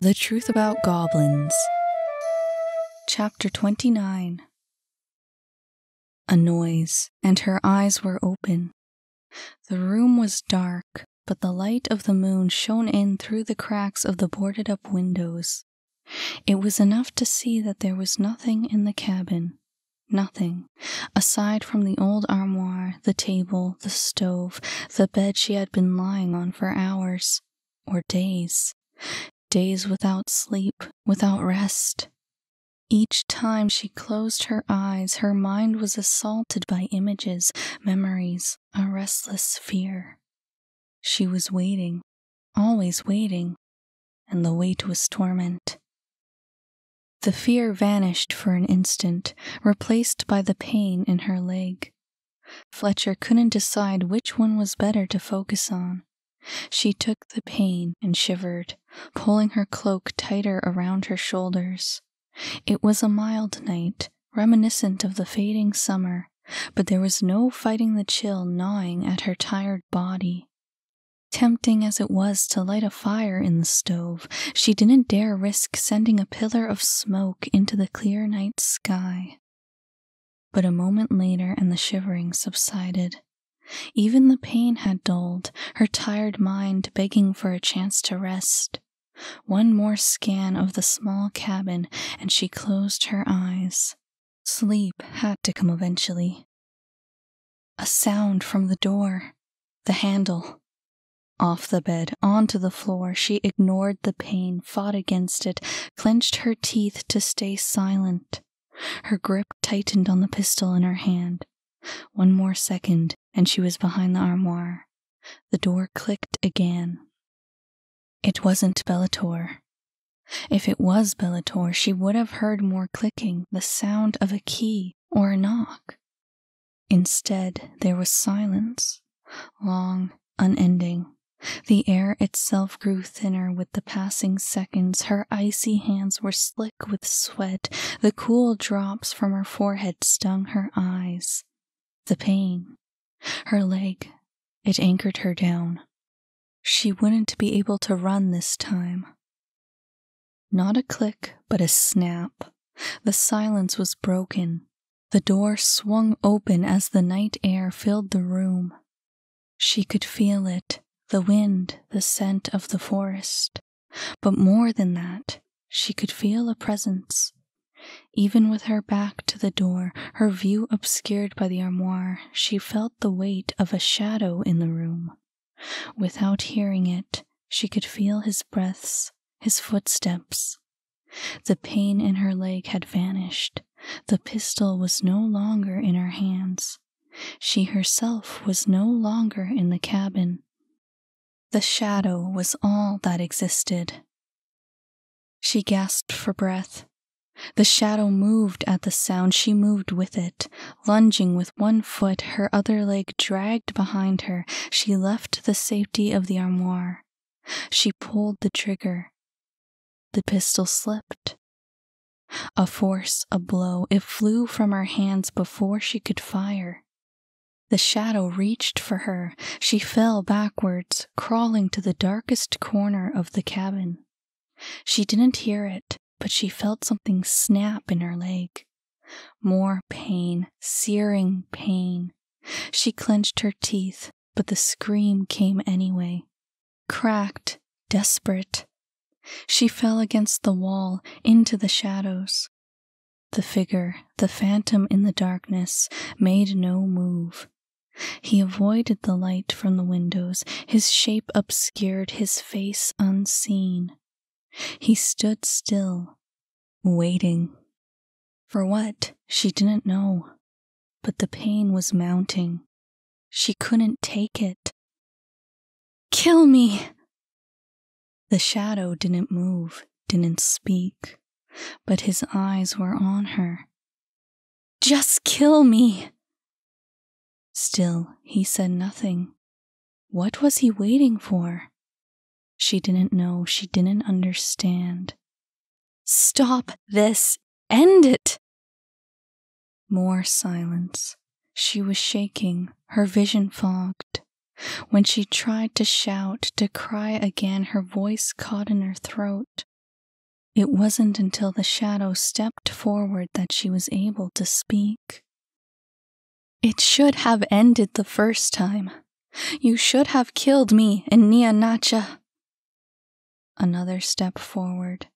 The Truth About Goblins. Chapter 29. A noise, and her eyes were open. The room was dark, but the light of the moon shone in through the cracks of the boarded-up windows. It was enough to see that there was nothing in the cabin. Nothing, aside from the old armoire, the table, the stove, the bed she had been lying on for hours, or days. Days without sleep, without rest. Each time she closed her eyes, her mind was assaulted by images, memories, a restless fear. She was waiting, always waiting, and the wait was torment. The fear vanished for an instant, replaced by the pain in her leg. Fletcher couldn't decide which one was better to focus on. She took the pain and shivered, pulling her cloak tighter around her shoulders. It was a mild night, reminiscent of the fading summer, but there was no fighting the chill gnawing at her tired body. Tempting as it was to light a fire in the stove, she didn't dare risk sending a pillar of smoke into the clear night sky. But a moment later and the shivering subsided. Even the pain had dulled, her tired mind begging for a chance to rest. One more scan of the small cabin, and she closed her eyes. Sleep had to come eventually. A sound from the door. The handle. Off the bed, onto the floor, she ignored the pain, fought against it, clenched her teeth to stay silent. Her grip tightened on the pistol in her hand. One more second, and she was behind the armoire. The door clicked again. It wasn't Bellator. If it was Bellator, she would have heard more clicking, the sound of a key or a knock. Instead, there was silence, long, unending. The air itself grew thinner with the passing seconds. Her icy hands were slick with sweat. The cool drops from her forehead stung her eyes. The pain. Her leg. It anchored her down. She wouldn't be able to run this time. Not a click, but a snap. The silence was broken. The door swung open as the night air filled the room. She could feel it, the wind, the scent of the forest. But more than that, she could feel a presence. Even with her back to the door, her view obscured by the armoire, she felt the weight of a shadow in the room. Without hearing it, she could feel his breaths, his footsteps. The pain in her leg had vanished. The pistol was no longer in her hands. She herself was no longer in the cabin. The shadow was all that existed. She gasped for breath. The shadow moved at the sound. She moved with it. Lunging with one foot, her other leg dragged behind her, she left the safety of the armoire. She pulled the trigger. The pistol slipped. A force, a blow, it flew from her hands before she could fire. The shadow reached for her. She fell backwards, crawling to the darkest corner of the cabin. She didn't hear it, but she felt something snap in her leg. More pain, searing pain. She clenched her teeth, but the scream came anyway. Cracked, desperate. She fell against the wall, into the shadows. The figure, the phantom in the darkness, made no move. He avoided the light from the windows, his shape obscured, his face unseen. He stood still, waiting. For what? She didn't know. But the pain was mounting. She couldn't take it. "Kill me!" The shadow didn't move, didn't speak, but his eyes were on her. "Just kill me!" Still, he said nothing. What was he waiting for? She didn't know, she didn't understand. "Stop this! End it!" More silence. She was shaking, her vision fogged. When she tried to shout, to cry again, her voice caught in her throat. It wasn't until the shadow stepped forward that she was able to speak. It should have ended the first time. You should have killed me and Nia Nacha. Another step forward.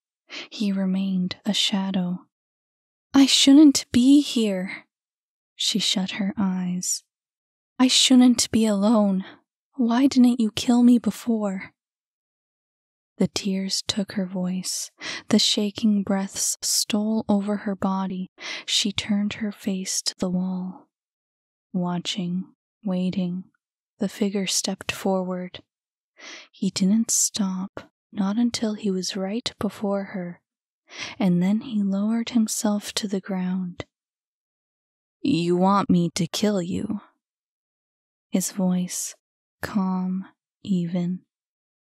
He remained a shadow. I shouldn't be here. She shut her eyes. I shouldn't be alone. Why didn't you kill me before? The tears took her voice. The shaking breaths stole over her body. She turned her face to the wall. Watching, waiting, the figure stepped forward. He didn't stop, not until he was right before her, and then he lowered himself to the ground. You want me to kill you? His voice, calm, even.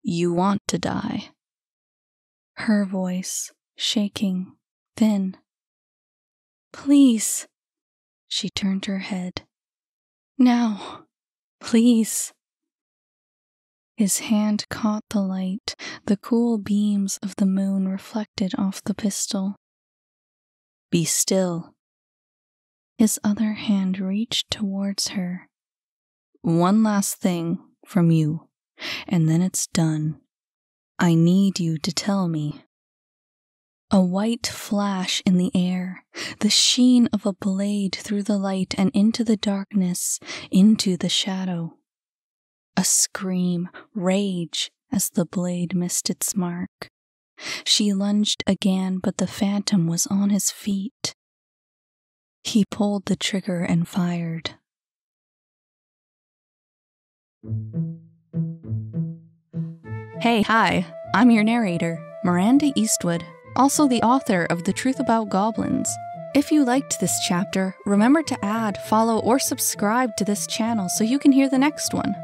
You want to die? Her voice, shaking, thin. Please. She turned her head. Now, please. His hand caught the light, the cool beams of the moon reflected off the pistol. Be still. His other hand reached towards her. One last thing from you, and then it's done. I need you to tell me. A white flash in the air, the sheen of a blade through the light and into the darkness, into the shadow. A scream, rage, as the blade missed its mark. She lunged again, but the phantom was on his feet. He pulled the trigger and fired. Hey, hi, I'm your narrator, Miranda Eastwood, also the author of The Truth About Goblins. If you liked this chapter, remember to add, follow, or subscribe to this channel so you can hear the next one.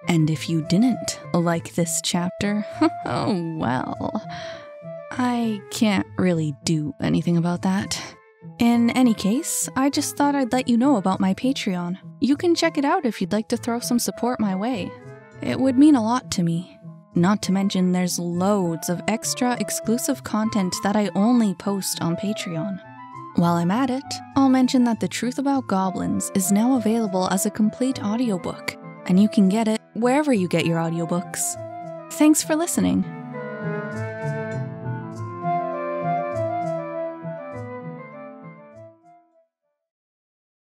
And if you didn't like this chapter, oh well, I can't really do anything about that. In any case, I just thought I'd let you know about my Patreon. You can check it out if you'd like to throw some support my way. It would mean a lot to me. Not to mention there's loads of extra exclusive content that I only post on Patreon. While I'm at it, I'll mention that The Truth About Goblins is now available as a complete audiobook, and you can get it wherever you get your audiobooks. Thanks for listening.